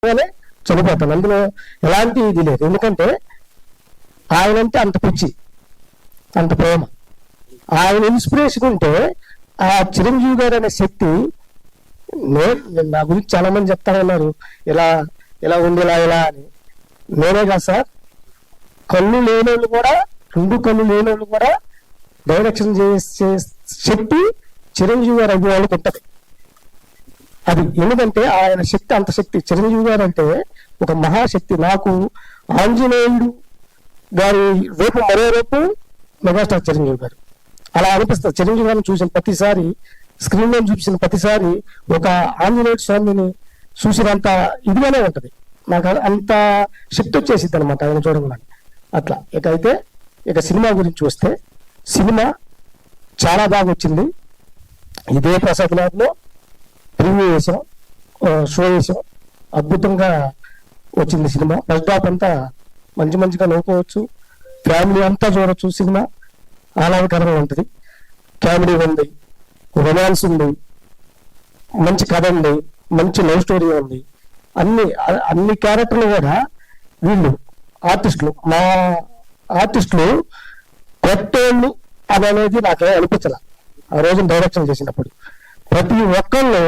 చూడగానే చనిపోతాను. అందులో ఎలాంటి ఇది లేదు. ఎందుకంటే ఆయనంటే అంత పిచ్చి, అంత ప్రేమ. ఆయన ఇన్స్పిరేషన్ ఉంటే ఆ చిరంజీవి గారు అనే శక్తి, నా గురించి చాలా మంది చెప్తా ఉన్నారు ఇలా ఇలా ఉంది ఇలా అని. నేనే కాదు సార్, కళ్ళు లేనోళ్ళు కూడా, 2 కళ్ళు లేనోళ్ళు కూడా డైరెక్షన్ చేసే శక్తి చిరంజీవి గారు అభిమానులకు ఉంటుంది. అది ఎందుకంటే ఆయన శక్తి అంత శక్తి. చిరంజీవి గారు అంటే ఒక మహాశక్తి. నాకు ఆంజనేయుడు గారి రూపం మరో రూపం మెగాస్టార్ చిరంజీవి గారు అలా అనిపిస్తుంది. చిరంజీవి గారిని చూసిన ప్రతిసారి, స్క్రీన్ లో చూసిన ప్రతిసారి ఒక ఆంజనేయుడు స్వామిని చూసినంత ఇదిగానే ఉంటది. నాకు అంత శక్తి వచ్చేసిద్ది అనమాట ఆయన చూడగానే. అట్లా ఇక సినిమా గురించి వస్తే, సినిమా చాలా బాగా వచ్చింది. ఇదే ప్రసాద్ ల్యాబ్ లో ప్రివ్యూ వేసాం, షో వేసాం. అద్భుతంగా వచ్చింది సినిమా. ఫస్ట్ హాఫ్ అంతా మంచిగా నవ్వుకోవచ్చు, ఫ్యామిలీ అంతా చూడొచ్చు. సినిమా ఆహ్లాదకరంగా ఉంటుంది. కామెడీ ఉంది, రొమాన్స్ ఉంది, మంచి కథ ఉంది, మంచి లవ్ స్టోరీ ఉంది. అన్ని క్యారెక్టర్లు కూడా వీళ్ళు ఆర్టిస్టులు, మా ఆర్టిస్టులు కొత్తోళ్ళు అనేది నాకే అనిపించాల. ఆ రోజు డైరెక్షన్ చేసినప్పుడు ప్రతి ఒక్కళ్ళు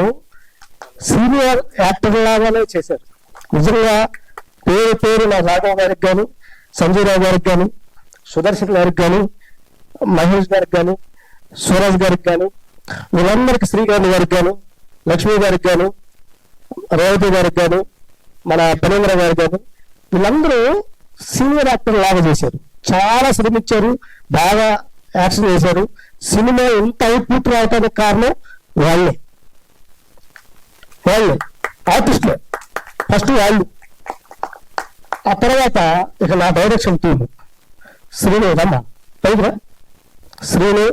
సీనియర్ యాక్టర్ లాగానే చేశారు. నిజంగా పేరు నా రాఘవ గారికి కానీ, సంజయ్ రావు గారికి కానీ, సుదర్శన్ గారికి కానీ, మహేష్ గారికి కానీ, సూరజ్ గారికి కానీ, వీళ్ళందరికీ, శ్రీకాంత్ గారికి కానీ, లక్ష్మీ గారికి కానీ, రేవతి గారికి కానీ, మన పనేంద్ర గారికి కానీ, వీళ్ళందరూ సీనియర్ యాక్టర్ లాగా చేశారు. చాలా శ్రమించారు, బాగా యాక్షన్ చేశారు. సినిమా ఎంత అవుట్పుట్ రావడానికి కారణం వాళ్ళే ఆర్టిస్టులే. ఫస్ట్ వాళ్ళు, ఆ తర్వాత ఇక నా డైరెక్షన్ టీమ్ శ్రీను రమ్మ పైగా శ్రీను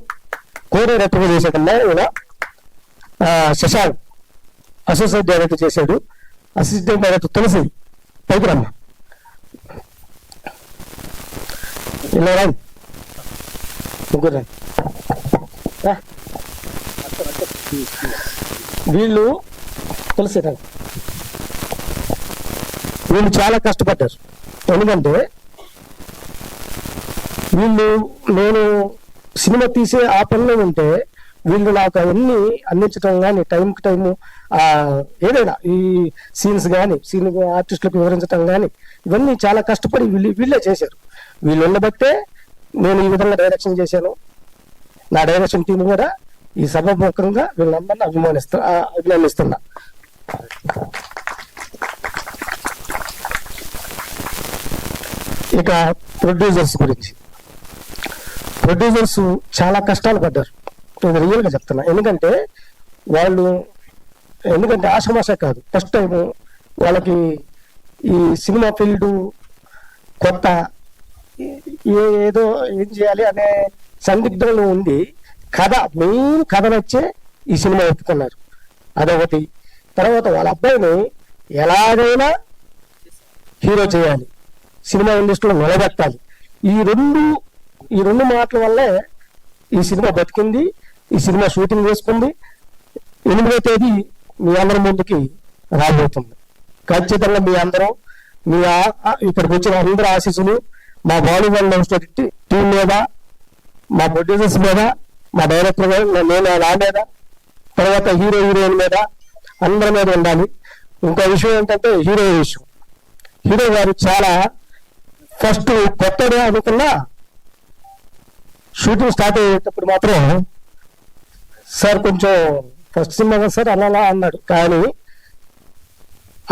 కోరియోగ్రఫీ చేసేకన్నా ఈయన శశాంక్ అసోసియేట్ డైరెక్టర్ చేశాడు. అసిస్టెంట్ డైరెక్టర్ తులసి పైకి రమ్మ. ఇలా రండి, ముగ్గురు రండి. వీళ్ళు తులసి రండి. వీళ్ళు చాలా కష్టపడ్డారు. ఎందుకంటే నేను సినిమా తీసే ఆ పనిలో ఉంటే వీళ్ళు నాకు అవన్నీ అందించడం కానీ, టైంకి టైము ఏదైనా ఈ సీన్స్ కానీ, సీన్ ఆర్టిస్టులకు వివరించడం కానీ, ఇవన్నీ చాలా కష్టపడి వీళ్ళే చేశారు. వీళ్ళు ఉండబట్టే నేను ఈ విధంగా డైరెక్షన్ చేశాను. నా డైరెక్షన్ టీం కూడా ఈ సభాముఖంగా వీళ్ళందరినీ అభినందిస్తున్నా. ఇక ప్రొడ్యూసర్స్ గురించి, ప్రొడ్యూసర్స్ చాలా కష్టాలు పడ్డారు. నేను రియల్గా చెప్తున్నా. ఎందుకంటే ఆషమాష కాదు, ఫస్ట్ టైం వాళ్ళకి ఈ సినిమా ఫీల్డ్ కొత్త, ఏదో ఏం చేయాలి అనే సందిగ్ధంలో ఉంది. మెయిన్ కథ నచ్చే ఈ సినిమా ఒప్పుకున్నారు, అదొకటి. తర్వాత వాళ్ళ అబ్బాయిని ఎలాగైనా హీరో చేయాలి, సినిమా ఇండస్ట్రీలో నిలబెట్టాలి. ఈ రెండు మాటల వల్లే ఈ సినిమా బతికింది. ఈ సినిమా షూటింగ్ చేసుకుంది. 8వ తేదీ మీ అందరి ముందుకి రాబోతుంది. ఖచ్చితంగా మీ అందరం, ఇక్కడికి వచ్చిన అందరూ ఆశీస్సులు మా బాలీవుడ్ లవ్ స్టోరీ టీం మీద, మా ప్రొడ్యూసర్స్ మీద, మా డైరెక్టర్ నా మీద, తర్వాత హీరోయిన్ మీద, అందరి మీద ఉండాలి. ఇంకో విషయం ఏంటంటే విషయం. హీరో గారు చాలా ఫస్ట్ కొత్తగా అనుకున్నా, షూటింగ్ స్టార్ట్ అయ్యేటప్పుడు మాత్రం సార్ కొంచెం ఫస్ట్ సినిమా కదా సార్ అలా అన్నాడు. కానీ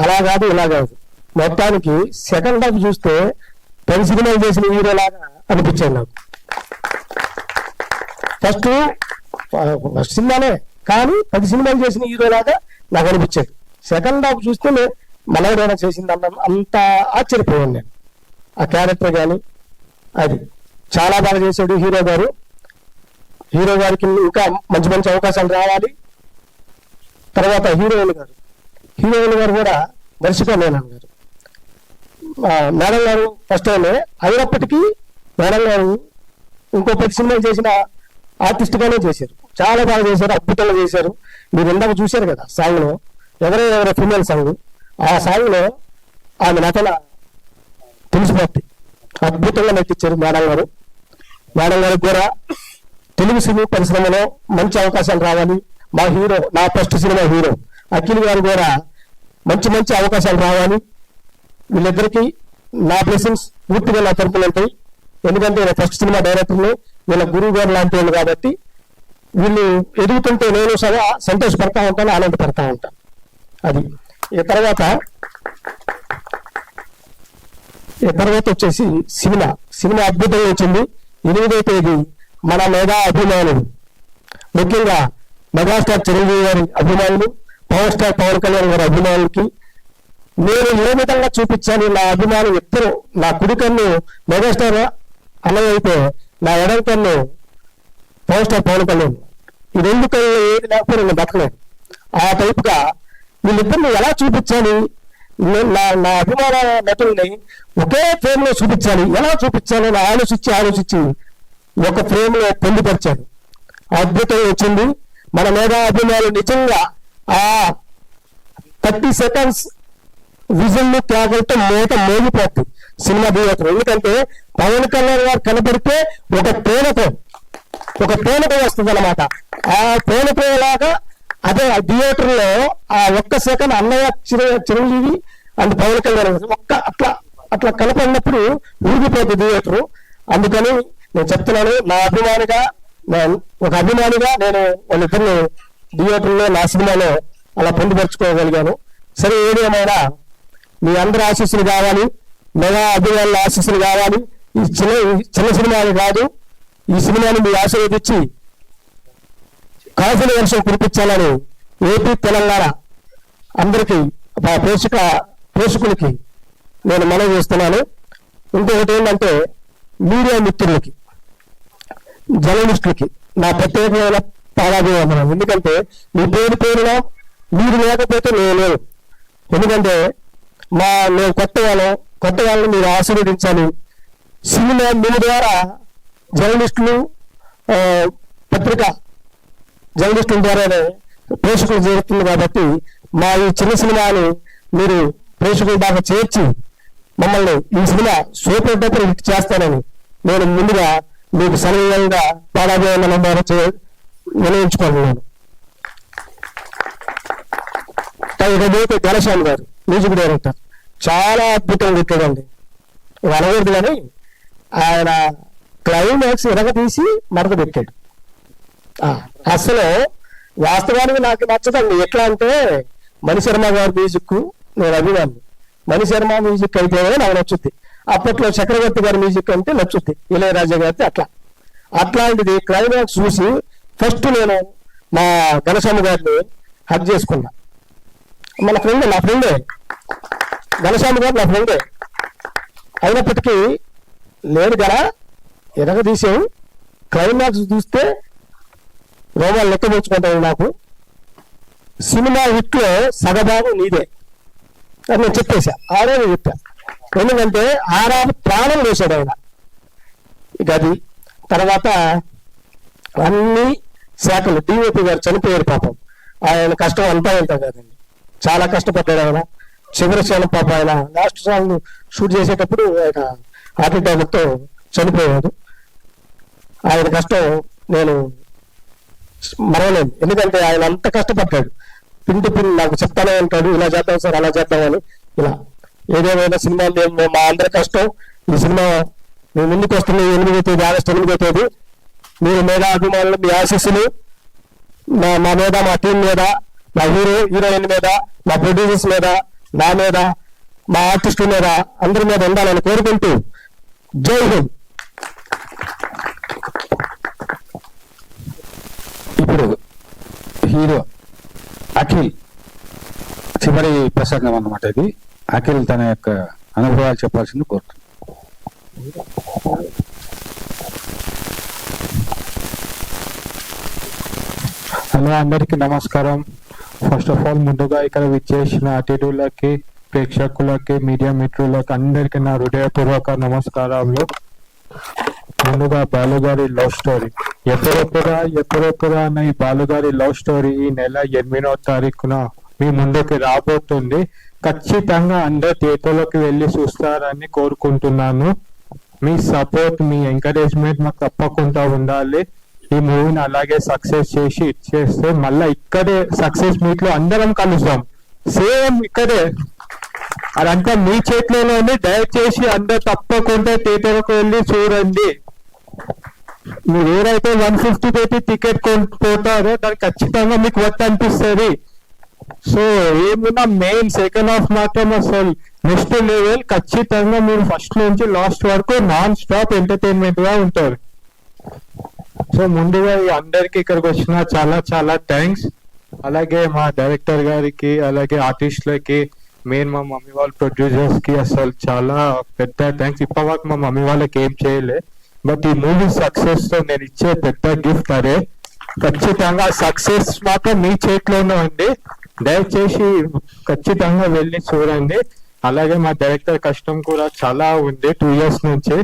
అలా కాదు, ఇలా కాదు. మొత్తానికి సెకండ్ హాఫ్ చూస్తే 10 సినిమాలు చేసిన హీరో లాగా అనిపించాడు నాకు. ఫస్ట్ సినిమానే కానీ 10 సినిమాలు చేసిన హీరో లాగా నాకు అనిపించాడు. సెకండ్ హాఫ్ చూస్తే మనోడైనా చేసింది అంత ఆశ్చర్యపోయాను నేను. ఆ క్యారెక్టర్ కానీ అది చాలా బాగా చేశాడు హీరో గారు. హీరో గారికి ఇంకా మంచి అవకాశాలు రావాలి. తర్వాత హీరోయిన్ గారు కూడా దర్శక మేనన్ గారు, మేడం గారు ఫస్ట్ టైమే అయినప్పటికీ మేడం గారు ఇంకో 10 సినిమాలు చేసిన ఆర్టిస్ట్ గానే చేశారు. చాలా బాగా చేశారు, అద్భుతంగా చేశారు. మీరు ఇందాక చూశారు కదా సాంగ్ లో, ఎవరో ఫీమేల్ సాంగ్ ఆ సాంగ్లో ఆమె నటన తెలిసిపోద్ది. అద్భుతంగా నటించారు మేడం గారు. మేడం గారికి కూడా తెలుగు సినీ పరిశ్రమలో మంచి అవకాశాలు రావాలి. మా హీరో, నా ఫస్ట్ సినిమా హీరో అఖిల్ గారు కూడా మంచి మంచి అవకాశాలు రావాలి. వీళ్ళిద్దరికీ నా బ్లెస్సింగ్స్ పూర్తిగా నా తరపున ఉంటాయి. ఎందుకంటే నేను ఫస్ట్ సినిమా డైరెక్టర్ని, వీళ్ళ గురువు గారు లాంటి వాళ్ళు కాబట్టి వీళ్ళు ఎదుగుతుంటే నేను సదా సంతోషపడతా ఉంటాను, ఆనందపడతా ఉంటాను. అది ఈ తర్వాత వచ్చేసి సినిమా అద్భుతంగా వచ్చింది. 8వ తేదీ మన మెగా అభిమానులు, ముఖ్యంగా మెగాస్టార్ చిరంజీవి గారి అభిమానులు, పవర్ స్టార్ పవన్ కళ్యాణ్ గారి అభిమానులకి నేను ఏ విధంగా చూపించాను. నా అభిమానులు ఇద్దరు, నా కుడి కన్ను మెగాస్టార్ అన్నయ్య అయితే నా ఎడం కన్ను పవర్ స్టార్ పవన్ కళ్యాణ్. ఈ 2 కళ్ళు ఏది లేకపోతే నేను బతకలేదు. ఆ టైప్గా వీళ్ళిద్దరిని ఎలా చూపించాలి, నా అభిమాన నటుల్ని ఒకే ఫ్రేమ్ లో చూపించాలి, ఎలా చూపించాలి అని ఆలోచించి ఒక ఫ్రేమ్ లో పొందుపరిచాను. అద్భుతంగా వచ్చింది. మన మెగా అభిమానులు నిజంగా ఆ 30 సెకండ్స్ విజన్లు త్యాగంతో మోగిపోతుంది సినిమా థియేటర్. ఎందుకంటే పవన్ కళ్యాణ్ గారు కనబడితే ఒక పేనకం వస్తుంది అనమాట. ఆ పేనకలాగా అదే థియేటర్ లో ఆ ఒక్క సెకండ్ అన్నయ్య చిరంజీవి అండ్ పవన్ కళ్యాణ్ అట్లా కనపడినప్పుడు ఊగిపోతుంది థియేటరు. అందుకని నేను చెప్తున్నాను, ఒక అభిమానిగా నేను వాళ్ళిద్దరిని థియేటర్లో నా సినిమాలో అలా పొందుపరుచుకోగలిగాను. సరే, ఏదేమైనా మీ అందరి ఆశీస్సులు కావాలి, మెగా అభిమానుల ఆశీస్సులు కావాలి. ఈ చిన్న సినిమాని కాదు, ఈ సినిమాని మీ ఆశీర్వదించి కాఫీల వర్షం కురిపించాలని ఏపీ తెలంగాణ అందరికీ ప్రేక్షకులకి నేను మనవి చేస్తున్నాను. ఇంకొకటి ఏంటంటే మీడియా మిత్రులకి, జర్నలిస్టులకి నా ప్రత్యేకమైన పాదాభివందనం. ఎందుకంటే మీ పేరున మీరు లేకపోతే నేను. ఎందుకంటే నేను కొత్త వాళ్ళని మీరు ఆశీర్వదించాలి. సినిమా మీ ద్వారా జర్నలిస్టులు, పత్రికా జర్నలిస్టుల ద్వారానే ప్రేక్షకులు చేరుతుంది. కాబట్టి మా ఈ చిన్న సినిమాని మీరు ప్రేక్షకుల దాకా చేర్చి మమ్మల్ని ఈ సినిమా సూపర్ డూపర్ హిట్ చేస్తానని నేను ముందుగా మీకు సన్నిహితంగా పాదాభివందనం నిర్ణయించుకుంటున్నాను. ఇకపోతే ఘనశ్యామ్ గారు మ్యూజిక్ డైరెక్టర్ చాలా అద్భుతంగా పెట్టాడండి. అనకూడదు కానీ ఆయన క్లైమాక్స్ ఎరగదీసి మరక పెట్టాడు. అసలు వాస్తవానికి నాకు నచ్చదండి. ఎట్లా అంటే మణిశర్మ గారి మ్యూజిక్ నేను అభిమాని. మణిశర్మ మ్యూజిక్ అయితే నాకు నచ్చుద్ది. అప్పట్లో చక్రవర్తి గారి మ్యూజిక్ అంటే నచ్చుద్ది, ఇళయరాజా గారి అట్లాంటిది క్లైమాక్స్ చూసి ఫస్ట్ నేను మా ఘనశ్యామ గారిని హక్ చేసుకున్నా. నా ఫ్రెండే ఘనశ్యామ గారు, నా ఫ్రెండే అయినప్పటికీ లేదు కదా ఎరగదీసావు. క్లైమాక్స్ చూస్తే రోమాలు లెక్కబోచుకుంటాను. నాకు సినిమా హిట్ లో సగభాగం నీదే అని నేను చెప్పేశా. ఆరోజు చెప్పా. ఎందుకంటే ఆరాధ ప్రాణం వేశాడు ఆయన. ఇక అది తర్వాత అన్ని శాఖలు డిఓపి గారు చనిపోయారు పాపం. ఆయన కష్టం అంతా ఉంటాం కదండి, చాలా కష్టపడ్డాడు ఆయన. చివరి క్షణం పాప ఆయన లాస్ట్ సాంగ్ షూట్ చేసేటప్పుడు ఆయన హార్ట్ అటాక్తో చనిపోయాడు. ఆయన కష్టం నేను మరవలేను. ఎందుకంటే ఆయన అంత కష్టపడ్డాడు. పిండి నాకు చెప్తానే ఉంటాడు, ఇలా చేద్దాం సార్, అలా చేద్దామని. ఇలా ఏదేమైనా సినిమా మా అందరి కష్టం. ఈ సినిమా మేము ముందుకు వస్తుంది 8వ తేదీ, ఆగస్టు 8వ తేదీ. మీరు మెగా అభిమానులు మీ ఆశీస్సులు మా మీద, మా టీం మీద, మా హీరోయిన్ మీద, మా ప్రొడ్యూసర్స్ మీద, నా మీద, మా ఆర్టిస్టుల మీద, అందరి మీద ఉండాలని కోరుకుంటూ జై హింద్. ఇప్పుడు హీరో అఖిల్ చివరి ప్రసంగం అన్నమాట ఇది. అఖిల్ తన యొక్క అనుభవాలు చెప్పాల్సింది కోరుతున్నాను. హలో, అందరికీ నమస్కారం. ఫస్ట్ ఆఫ్ ఆల్ ముందుగా ఇక్కడ విచ్చేసిన అతిథులకి, ప్రేక్షకులకి, మీడియా మిత్రులకి అందరికీ నా హృదయపూర్వక నమస్కారాలు. ముందుగా బాలుగారి లవ్ స్టోరీ. ఎప్పుడెప్పుడా అన్న ఈ బాలుగారి లవ్ స్టోరీ ఈ నెల 8వ తారీఖున మీ ముందుకి రాబోతుంది. ఖచ్చితంగా అందరు థియేటర్లోకి వెళ్ళి చూస్తారని కోరుకుంటున్నాను. మీ సపోర్ట్, మీ ఎంకరేజ్మెంట్ మాకు తప్పకుండా ఉండాలి. ఈ మూవీని అలాగే సక్సెస్ చేసి ఇచ్చేస్తే మళ్ళీ ఇక్కడే సక్సెస్ మీట్ లో అందరం కలుస్తాం. సేమ్ ఇక్కడే, అదంతా మీ చేతిలోనే ఉంది. దయచేసి అందరు తప్పకుండా థియేటర్కి వెళ్ళి చూడండి. మీరు ఏదైతే 150 పెట్టి టికెట్ పోతారో దానికి ఖచ్చితంగా మీకు వర్త్ అనిపిస్తుంది. సో ఏమున్నా మెయిన్ సెకండ్ హాఫ్ మాత్రం అసలు నెక్స్ట్ లెవెల్. ఖచ్చితంగా మీరు ఫస్ట్ నుంచి లాస్ట్ వరకు నాన్ స్టాప్ ఎంటర్టైన్మెంట్ గా ఉంటారు. సో ముందుగా ఈ అందరికి ఇక్కడికి వచ్చిన చాలా చాలా థ్యాంక్స్. అలాగే మా డైరెక్టర్ గారికి, అలాగే ఆర్టిస్టులకి, మెయిన్ మా మమ్మీ వాళ్ళ ప్రొడ్యూసర్స్ కి అసలు చాలా పెద్ద థ్యాంక్స్. ఇప్పటివరకు మా మమ్మీ వాళ్ళకి ఏం చేయలే, బట్ ఈ మూవీ సక్సెస్ తో నేను ఇచ్చే పెద్ద గిఫ్ట్ అదే. ఖచ్చితంగా సక్సెస్ మాత్రం మీ చేతిలోనే ఉంది. దయచేసి ఖచ్చితంగా వెళ్ళి చూడండి. అలాగే మా డైరెక్టర్ కష్టం కూడా చాలా ఉంది. 2 years నుంచి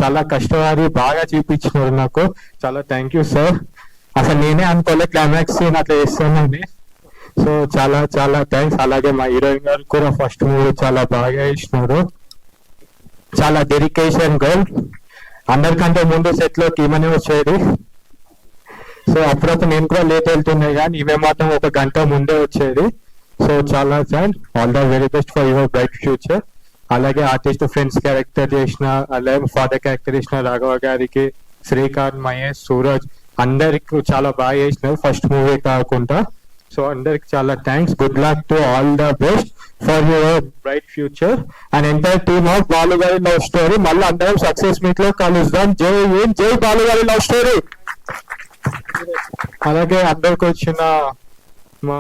చాలా కష్టపడి బాగా చూపించినారు నాకు. చాలా థ్యాంక్ యూ సార్. అసలు నేనే అనుకోలే క్లైమాక్స్ సీన్ అట్లా చేస్తానని. సో చాలా చాలా థ్యాంక్స్. అలాగే మా హీరోయిన్ గారు కూడా ఫస్ట్ మూవీ చాలా బాగా ఇచ్చినారు. చాలా డెడికేషన్ గర్ల్. అందరికంటే ముందు సెట్ లోకి ఈమెనే వచ్చేది. సో అప్పుడప్పుడు నేను కూడా లేట్ వెళ్తున్నాయి, కానీ ఈమె మాత్రం 1 గంట ముందే వచ్చేది. సో చాలా thanks. All the very best for your bright future. అలాగే ఆర్టిస్ట్ ఫ్రెండ్స్ క్యారెక్టర్ చేసిన, అలాగే ఫాదర్ క్యారెక్టర్ చేసిన రాఘవ గారికి, శ్రీకాంత్, మహేష్, సూరజ్ అందరికి చాలా బాగా చేసినారు ఫస్ట్ మూవీ కాకుండా. సో అందరికి చాలా thanks. Good luck to all the best for your bright future and entire team of బాలుగారి లవ్ స్టోరీ. మళ్ళీ అందరం సక్సెస్ మీట్ లో కలుద్దాం. జై హింద్, జై బాలుగారి లవ్ స్టోరీ. అలాగే అందరికి వచ్చిన మా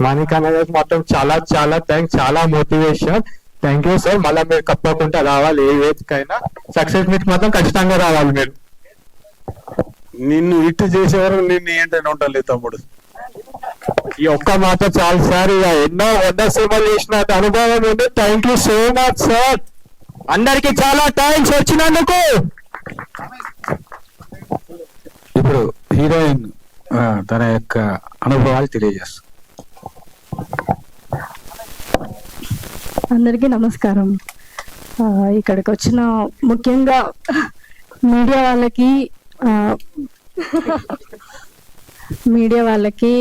మాణికన్న గారికి మొత్తం చాలా చాలా థ్యాంక్స్. చాలా మోటివేషన్. Thank you sir. మళ్ళీ మీరు తప్పకుండా రావాలి. ఏ వేదికైనా సక్సెస్ మీట్ మాత్రం ఖచ్చితంగా రావాలి మీరు. నిన్ను ఇట్టు చేసేవారు నిన్ను ఏంటని ఉండలేదు తమ్ముడు. ఈ ఒక్క మాట చాలు సార్. ఇక ఎన్నో 100 సినిమాలు చేసిన అనుభవం ఉంది. Thank you so much sir. అందరికి చాలా థ్యాంక్స్ వచ్చినందుకు. ఇప్పుడు హీరోయిన్ తన యొక్క అనుభవాలు తెలియజేస్తుంది. అందరికీ నమస్కారం. ఇక్కడికి వచ్చిన ముఖ్యంగా మీడియా వాళ్ళకి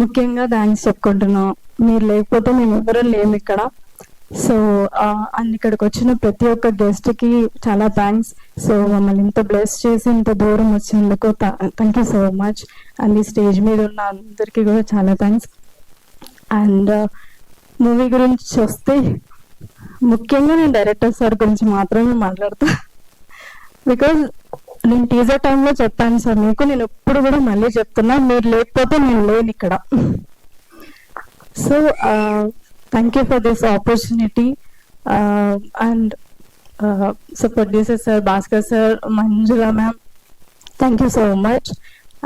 ముఖ్యంగా థ్యాంక్స్ చెప్పుకుంటున్నాం. మీరు లేకపోతే మేము ఎవరూ లేము ఇక్కడ. సో అండ్ ఇక్కడికి వచ్చిన ప్రతి ఒక్క గెస్ట్ కి చాలా థ్యాంక్స్. సో మమ్మల్ని ఇంత బ్లెస్ చేసి ఇంత దూరం వచ్చేందుకు thank you so much. And ఈ స్టేజ్ మీద ఉన్న అందరికీ కూడా చాలా థ్యాంక్స్. అండ్ మూవీ గురించి వస్తే ముఖ్యంగా నేను డైరెక్టర్ సార్ గురించి మాత్రమే మాట్లాడతా. బికాజ్ నేను టీజర్ టైంలో చెప్పాను సార్ మీకు, నేను ఎప్పుడు కూడా మళ్ళీ చెప్తున్నా, మీరు లేకపోతే నేను లేను ఇక్కడ. So thank you for this opportunity. And so producer sir, Bhaskar sir, Manjula ma'am, thank you so much.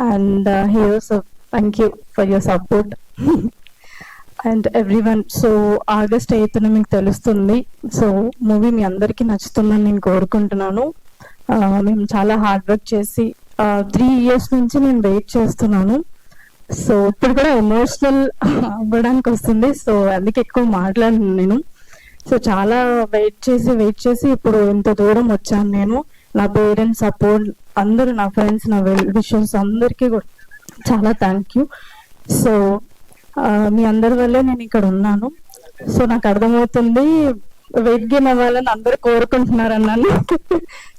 And heroes, thank you for your support and everyone. So August 8న మీకు తెలుస్తుంది. సో మూవీ మీ అందరికీ నచ్చుతుందని నేను కోరుకుంటున్నాను. మేము చాలా హార్డ్ వర్క్ చేసి 3 years నుంచి నేను వెయిట్ చేస్తున్నాను. సో ఇప్పుడు కూడా ఎమోషనల్ అవ్వడానికి వస్తుంది. సో అందుకే ఎక్కువ మాట్లాడను నేను. సో చాలా వెయిట్ చేసి ఇప్పుడు ఇంత దూరం వచ్చాను నేను. నా పేరెంట్స్ సపోర్ట్, అందరూ నా ఫ్రెండ్స్, నా వెల్ విషెస్ అందరికీ కూడా చాలా థ్యాంక్ యూ. సో మీ అందరి వల్లే నేను ఇక్కడ ఉన్నాను. సో నాకు అర్థమవుతుంది వెయిట్ గెయిన్ అవ్వాలని అందరూ కోరుకుంటున్నారు అన్నాను.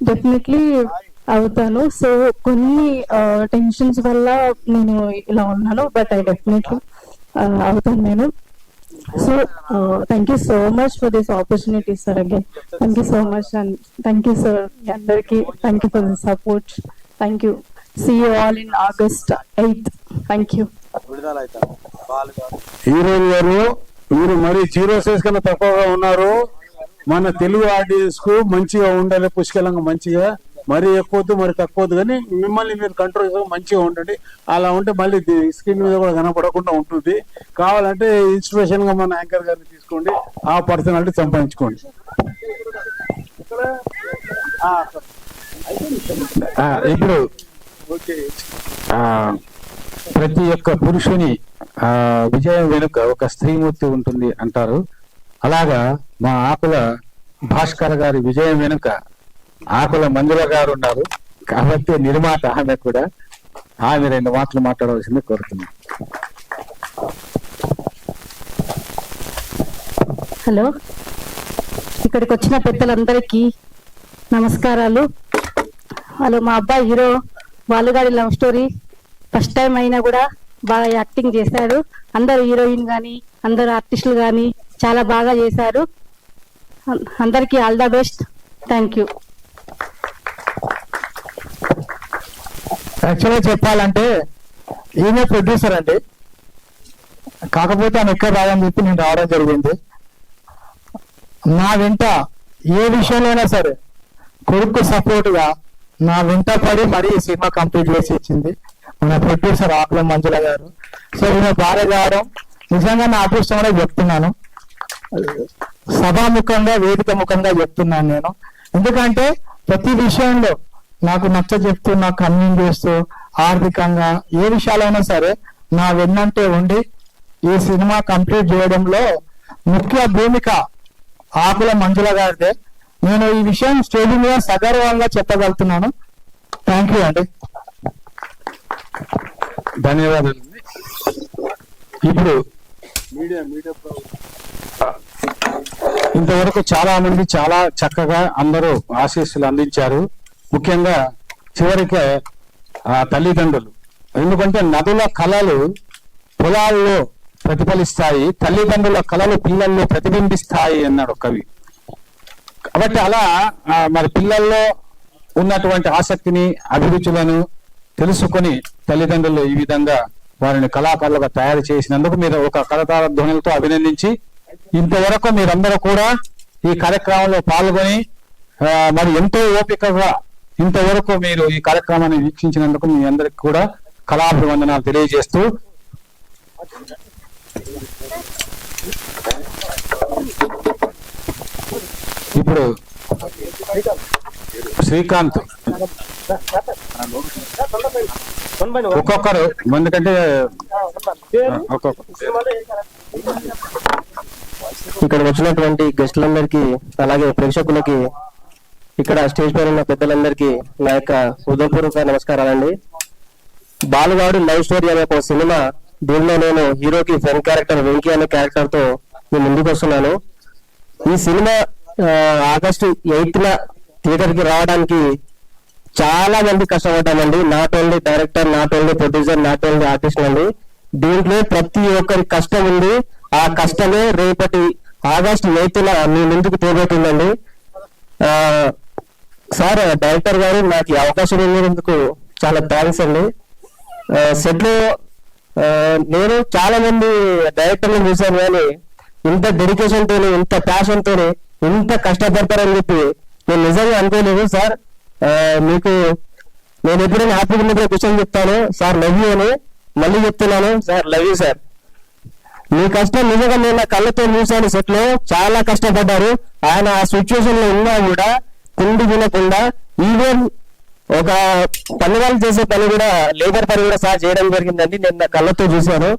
డెఫినెట్లీ అవుతాను. సో కొన్ని టెన్షన్స్ వల్ల నేను ఇలా ఉన్నాను, బట్ ఐ డెఫినెట్లీ అవుతాను నేను. So thank you so much for this opportunity sir. Again thank you so much and thank you sir. అందరికీ thank you for this support. Thank you. See you all in August 8th. Thank you. Heroine గారు, మీరు మరి 0 size కన్నా తక్కువగా ఉన్నారు. మన Telugu audience కు మంచిగా ఉండాలి, పుష్కలంగా మంచిగా, మరి ఎక్కువద్దు మరి తక్కువద్దు, కానీ మిమ్మల్ని మీరు కంట్రోల్ చేసుకొని మంచిగా ఉండండి. అలా ఉంటే మళ్ళీ స్క్రీన్ మీద కూడా కనపడకుండా ఉంటుంది. కావాలంటే ఇన్స్పిరేషన్ గా మన యాంకర్ గారిని తీసుకోండి, ఆ పర్సనాలిటీ సంపాదించుకోండి. ఇప్పుడు ప్రతి ఒక్క పురుషుని విజయం వెనుక ఒక స్త్రీమూర్తి ఉంటుంది అంటారు. అలాగా మా ఆకుల భాస్కర్ గారి విజయం వెనుక ఆకుల మంజుల గారు ఉన్నారు కాబట్టి నిర్మాత ఆమె కూడా. ఆమె 2 మాటలు మాట్లాడవలసింది కోరుతున్నాను. హలో, ఇక్కడికి వచ్చిన పెద్దలందరికీ నమస్కారాలు. వాళ్ళు మా అబ్బాయి హీరో బాలుగాడి లవ్ స్టోరీ ఫస్ట్ టైం అయినా కూడా బాగా యాక్టింగ్ చేశారు. అందరు హీరోయిన్ కానీ అందరు ఆర్టిస్టులు కానీ చాలా బాగా చేశారు. అందరికీ all the best. Thank you. యాక్చువల్గా చెప్పాలంటే ఈమె ప్రొడ్యూసర్ అండి, కాకపోతే ఆమె ఎక్కడ రాదని చెప్పి నేను రావడం జరిగింది. నా వెంట ఏ విషయంలోనైనా సరే కొడుకు సపోర్ట్ గా నా వెంట పడి మరీ ఈ సినిమా కంప్లీట్ చేసి ఇచ్చింది మన ప్రొడ్యూసర్ ఆకుల మంజుల గారు. సో ఈమె భార్య గారు నిజంగా నా అదృష్టం కూడా చెప్తున్నాను, సభాముఖంగా వేదిక ముఖంగా చెప్తున్నాను నేను. ఎందుకంటే ప్రతి విషయంలో నాకు నచ్చ చెప్తూ, నాకు కన్విన్స్ చేస్తూ, ఆర్థికంగా ఏ విషయాలైనా సరే నా వెన్నంటే ఉండి ఈ సినిమా కంప్లీట్ చేయడంలో ముఖ్య భూమిక ఆకుల మంజుల గారిదే. నేను ఈ విషయం స్టేజ్ మీద సగర్వంగా చెప్పగలుగుతున్నాను. థ్యాంక్ యూ అండి. ధన్యవాదాలు. ఇప్పుడు ఇంతవరకు చాలా మంది చాలా చక్కగా అందరూ ఆశీస్సులు అందించారు. ముఖ్యంగా చివరికి తల్లిదండ్రులు, ఎందుకంటే నదుల కళలు పొలాల్లో ప్రతిఫలిస్తాయి, తల్లిదండ్రుల కళలు పిల్లల్లో ప్రతిబింబిస్తాయి అన్నాడు కవి. కాబట్టి అలా మరి పిల్లల్లో ఉన్నటువంటి ఆసక్తిని అభిరుచులను తెలుసుకొని తల్లిదండ్రులు ఈ విధంగా వారిని కళాకారులుగా తయారు చేసినందుకు మీరు ఒక కరతాళ ధ్వనులతో అభినందించి, ఇంతవరకు మీరందరూ కూడా ఈ కార్యక్రమంలో పాల్గొని మరి ఎంతో ఓపికగా ఇంతవరకు మీరు ఈ కార్యక్రమాన్ని వీక్షించినందుకు మీ అందరికి కూడా కళాభివందనాలు తెలియజేస్తూ, ఇప్పుడు శ్రీకాంత్ ఒక్కొక్కరు ఎందుకంటే ఇక్కడ వచ్చినటువంటి గెస్టులందరికీ అలాగే ప్రేక్షకులకి ఇక్కడ స్టేజ్ పైన ఉన్న పెద్దలందరికీ నా యొక్క హృదయపూర్వక నమస్కారాలండి. బాలుగాడు లవ్ స్టోరీ అనే ఒక సినిమా, దీనిలో నేను హీరోకి ఫ్రెండ్ క్యారెక్టర్ వెంకీ అనే క్యారెక్టర్ తో నేను ముందుకు వస్తున్నాను. ఈ సినిమా ఆగస్టు 8న థియేటర్ కి రావడానికి చాలా మంది కష్టపడ్డామండి. Not only director, not only producer, not only artist అండి. దీంట్లో ప్రతి ఒక్కరి కష్టం ఉంది. ఆ కష్టమే రేపటి ఆగస్టు 8న మీ ముందుకు తేబోతుందండి. సార్ డైరెక్టర్ గారు నాకు ఈ అవకాశం ఇచ్చినందుకు చాలా థ్యాంక్స్ అండి. సెట్ లో నేను చాలా మంది డైరెక్టర్లు చూశాను, కానీ ఇంత డెడికేషన్ తోని, ఇంత ప్యాషన్ తోని, ఇంత కష్టపడతారని చెప్పి నేను నిజంగా అనుకోలేదు సార్. మీకు నేను ఎప్పుడైనా హ్యాపీగా ఉన్నప్పుడు క్వశ్చన్ చెప్తాను సార్ లవ్ యూ అని, మళ్ళీ చెప్తున్నాను సార్ లవ్ యూ సార్. మీ కష్టం నిజంగా నేను నా కళ్ళతో చూశాను. సెట్ లో చాలా కష్టపడ్డారు. ఆయన ఆ సిచ్యువేషన్ లో ఉన్నా కూడా తిండి తినకుండా, ఈవెన్ ఒక పని వాళ్ళు చేసే పని కూడా, లేబర్ పని కూడా సార్ చేయడం జరిగిందండి. నేను నా కళ్ళతో చూశాను.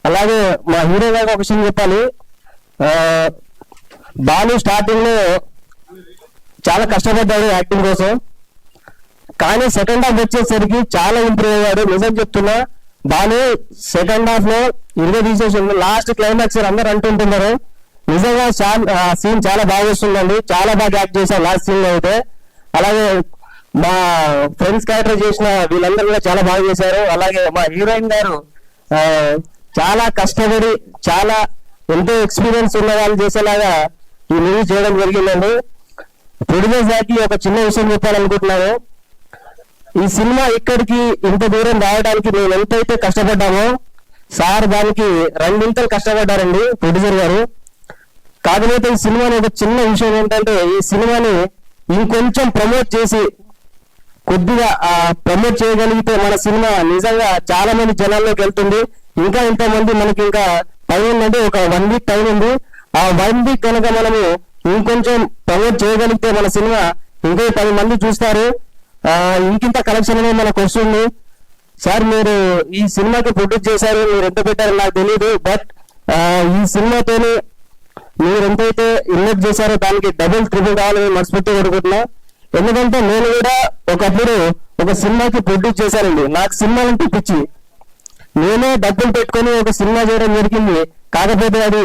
అలాగే మా హీరో గారికి ఒక విషయం చెప్పాలి. బాలు స్టార్టింగ్ లో చాలా కష్టపడ్డాడు యాక్టింగ్ కోసం, కానీ సెకండ్ హాఫ్ వచ్చేసరికి చాలా ఇంప్రూవ్ అయ్యాడు. నిజం చెప్తున్నా, బాలు సెకండ్ హాఫ్ లో తీసేసి లాస్ట్ క్లైమాక్స్ అందరూ అంటుంటున్నారు. నిజంగా సీన్ చాలా బాగా వస్తుందండి. చాలా బాగా యాక్ట్ చేశారు లాస్ట్ సీన్ లో అయితే. అలాగే మా ఫ్రెండ్స్ క్యారెక్టర్ చేసిన వీళ్ళందరూ కూడా చాలా బాగా చేశారు. అలాగే మా హీరోయిన్ గారు చాలా కష్టపడి, చాలా ఎంతో ఎక్స్పీరియన్స్ ఉన్న వాళ్ళు చేసేలాగా ఈ మూవీ చేయడం జరిగిందండి. ప్రొడ్యూసర్ గారికి ఒక చిన్న విషయం చెప్పాలనుకుంటున్నాను. ఈ సినిమా ఇక్కడికి ఇంత దూరం రావడానికి మేము ఎంతైతే కష్టపడ్డామో, సార్ దానికి 2 కష్టపడ్డారండి ప్రొడ్యూసర్ గారు. కాకపోతే ఈ సినిమాని ఒక చిన్న విషయం ఏంటంటే, ఈ సినిమాని ఇంకొంచెం ప్రమోట్ చేసి, కొద్దిగా ప్రమోట్ చేయగలిగితే మన సినిమా నిజంగా చాలా మంది జనాల్లోకి వెళ్తుంది. ఇంకా ఇంతమంది మనకి ఇంకా టైం ఉందండి, ఒక 1 వీక్ టైం ఉంది. ఆ 1 వీక్ కనుక మనము ఇంకొంచెం ప్రమోట్ చేయగలిగితే మన సినిమా ఇంకో 10 మంది చూస్తారు. ఇంకింత కలెక్షన్ అనేది మనకు వస్తుంది. సార్ మీరు ఈ సినిమాకి ప్రొడ్యూస్ చేశారు, మీరు ఎంత పెట్టారో నాకు తెలియదు, బట్ ఈ సినిమాతోని మీరు ఎంతైతే ఇన్వెస్ట్ చేశారో దానికి డబుల్ ట్రిపుల్ కావాలని మనస్ఫూర్తిగా కోరుకుంటున్నా. ఎందుకంటే నేను కూడా ఒకప్పుడు ఒక సినిమాకి ప్రొడ్యూస్ చేశానండి. నాకు సినిమాలంటే పిచ్చి, నేనే డబ్బులు పెట్టుకొని ఒక సినిమా చేయడం జరిగింది. కాకపోతే అది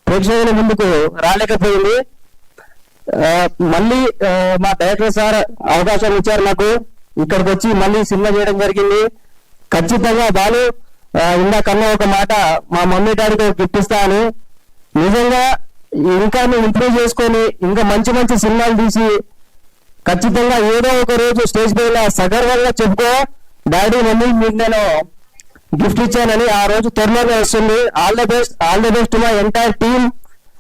ప్రేక్షకుల ముందుకు రాలేకపోయింది. మళ్ళీ మా డైరెక్టర్ సార్ అవకాశం ఇచ్చారు నాకు, ఇక్కడికి వచ్చి మళ్ళీ సినిమా చేయడం జరిగింది. ఖచ్చితంగా బాలు ఇందాకన్నా ఒక మాట, మా మమ్మీ డాడీకి ఒక గిఫ్ట్ ఇస్తా అని. నిజంగా ఇంకా నువ్వు ఇంప్రూవ్ చేసుకొని ఇంకా మంచి మంచి సినిమాలు తీసి ఖచ్చితంగా ఏదో ఒక రోజు స్టేజ్ పైన సగర్వంగా చెప్పుకో, డాడీ మమ్మీ మీకు నేను గిఫ్ట్ ఇచ్చానని. ఆ రోజు త్వరలోనే వస్తుంది. All the best to my entire team.